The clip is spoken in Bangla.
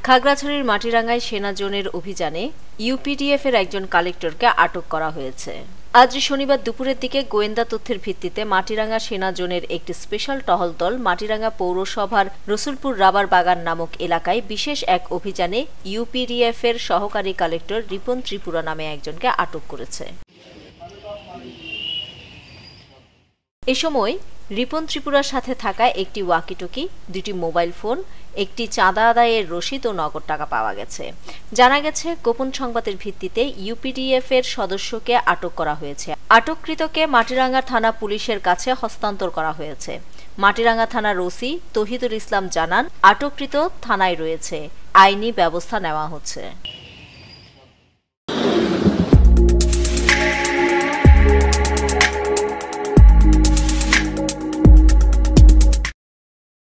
খাগড়াছড়ির মাটিরাঙ্গায় সেনা জোনের অভিযানে ইউপিডিএফ এর একজন কালেক্টরকে আটক করা হয়েছে। আজ শনিবার দুপুরের দিকে গোয়েন্দা তথ্যের ভিত্তিতে মাটিরাঙ্গা সেনা জোনের একটি স্পেশাল টহল দল মাটিরাঙ্গা পৌরসভার রসুলপুর রাবার বাগান নামক এলাকায় বিশেষ এক অভিযানে ইউপিডিএফ এর সহকারী কালেক্টর রিপন ত্রিপুরা নামে একজনকে আটক করেছে। এ সময় রিপন ত্রিপুরার সাথে থাকা একটি ওয়াকিটকি, দুটি মোবাইল ফোন, একটি চাঁদা আদায়ের রসিদ ও নগদ টাকা পাওয়া গেছে। জানা গেছে, গোপন সংবাদের ভিত্তিতে ইউপিডিএফ এর সদস্যকে আটক করা হয়েছে। আটককৃতকে মাটিরাঙ্গা থানা পুলিশের কাছে হস্তান্তর করা হয়েছে। মাটিরাঙ্গা থানার ওসি তহিদুল ইসলাম জানান, আটককৃত থানায় রয়েছে, আইনি ব্যবস্থা নেওয়া হচ্ছে।